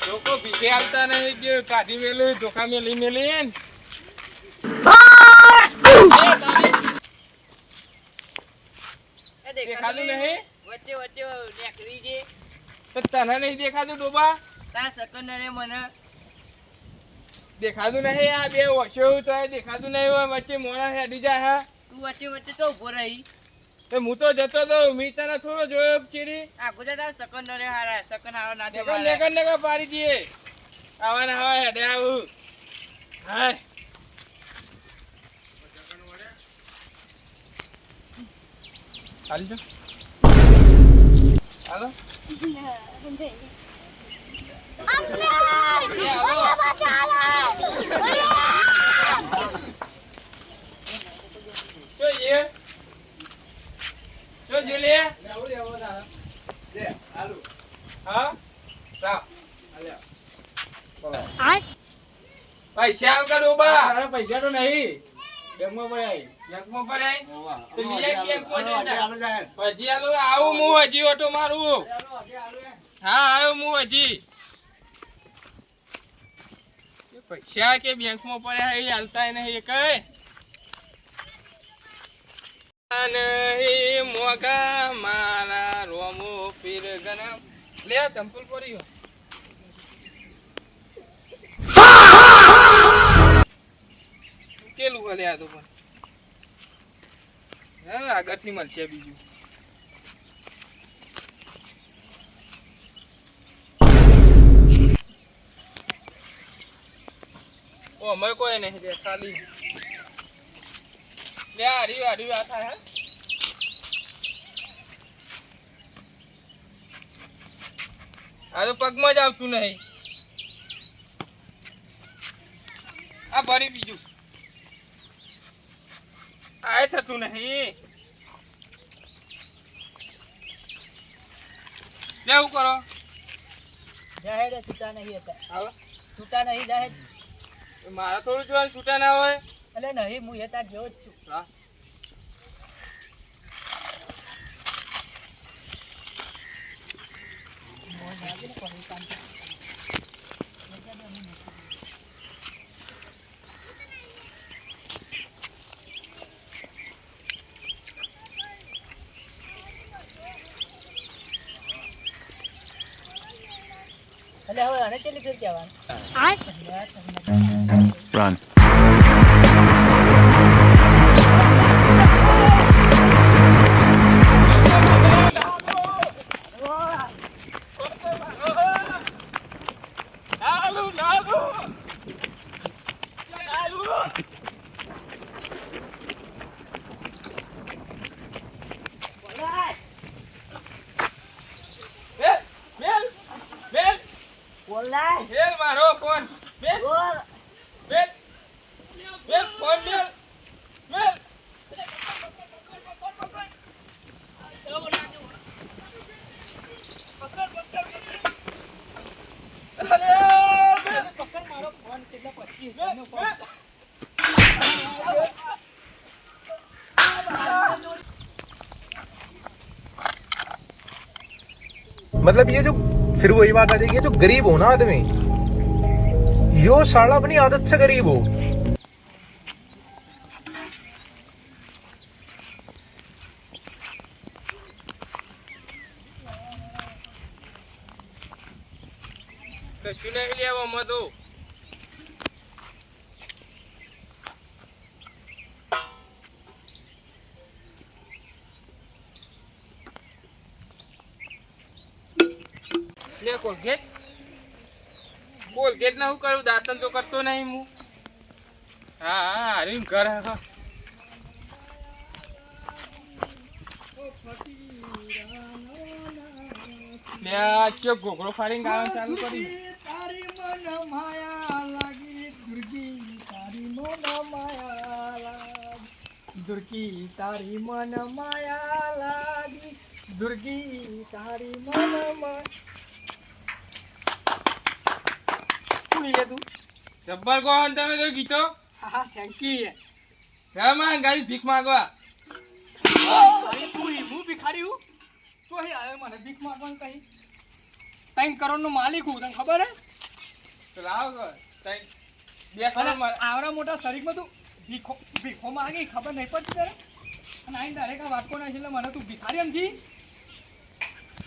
લોકો ભીખે આવતા નહીં જે કાઢી મેલી ધોકા મેલી મેલી દેખાતું નહીં વચ્ચે વચ્ચે નેકરી જે તને નહીં દેખાતું ડોબા તા સેકન્ડરે મને દેખાતું નહીં આ બે વચ્ચે તો દેખાતું નહીં હોય વચ્ચે મોણા હેડી જાય હા તું વચ્ચે વચ્ચે તો ઉભો રહી તો હું તો જતો તો મી તને થોડો જોયો ચીરી આ ગુજરાત સેકન્ડરે હારા સેકન્ડ હારો ના દે નેકર પાડી દઈએ આવા ને આવા હેડે આવું હાય હાલી જો હાલો પૈસા પૈસા તો નહીં પછી આવું હું હજી ઓટો મારું હા આવ્યો હું હજી પૈસા કે બેંક માં પડ્યા એ હાલતા નહીં કઈ નહીં મોગા મારા રોમો પીર ગના લે ચંપલ પડી કેલું હલે આ તો પણ હા આગળથી મળશે બીજું ઓ અમે કોઈ નહીં રે ખાલી લે હારી આ થાય હા આ તો પગમાં જ આવતું નહીં આ ભરી બીજું આ થતું નહીં લેવું કરો જાહેર છૂટા નહીં હતા હાલો છૂટા નહીં જાહેર મારા થોડું જોવાનું છૂટા ના હોય એટલે નહીં હું એ તાર જેવો જ છું હા એટલે હવે આને કેટલી ફેર કહેવાનું Run. મારો ફોન બેન બેન બેન ફોન બેન બેન मतलब ये जो फिर वही बात आ जाएगी, जो गरीब हो ना आदमी, यो साला अपनी आदत से गरीब हो। કશું નહીં લેવા મધુ લે કોલગેટ કોલગેટ ના હું કરું દાંતન તો કરતો નહીં હું હા હા હારી ઘર હા લે આ ચો ગોગળો ફાડીને ગાવાનું ચાલુ કરી તારી મન માયા લાગી દુર્ગી તારી મન માયા લાગી દુર્ગી તારી મન માયા લાગી દુર્ગી તારી મન તું જબ્બર ગોહન તમે તો ગીતો હા થેન્ક યુ રામા ગાડી ભીખ માંગવા હું ભિખારી હું તો ચોહી આવ્યો મને ભીખ માંગવાનું કઈ 3 કરોડનો માલિક હું તને ખબર હે તો લાવ કર તઈ બે અને કરોડ મળે. આવડા મોટા શરીરમાં તું ભીખો માંગી ખબર નહીં પડતી તારે અને આઈને ડાયરેક્ટ આ વાટકો નાખી એટલે મને તું ભિખારી સમજી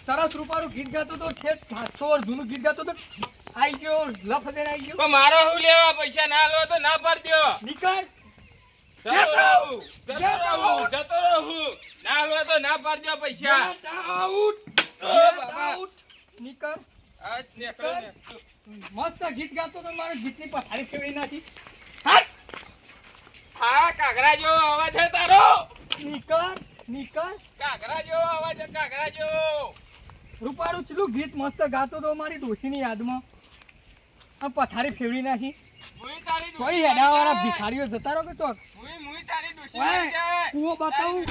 સરસ રૂપારું ગીત ગાતો તો છે 700 વર્ષ જૂનું ગીત ગાતો તો આઈ ગયો લફદે આઈ ગયો પણ મારો હું લેવા પૈસા ના લો તો ના પાડ્યો. નીકળ જતો રહું. ના લો તો ના પાડજો પૈસા. Get out! ઓ બાબા. નીકળ આ નીકળો ને. મસ્ત ગીત ગાતો તો મારે ગીતની પથારી ફેરવી નાખી હા કાગરા જેવો અવાજ છે તારો. નીકળ કાગરા જેવો અવાજ છે, કાગરા જેવો. રૂપાળું ચલું ગીત મસ્ત ગાતો તો મારી ડોશીની યાદમાં આ પથારી ફેરવી નાખી મુઈ તારી કોઈ હેડાવાળા ભિખારીઓ જતા રહો કે ચોક મુઈ તારી ડોશી ઓય, લઈ જાય. કૂવો બતાવું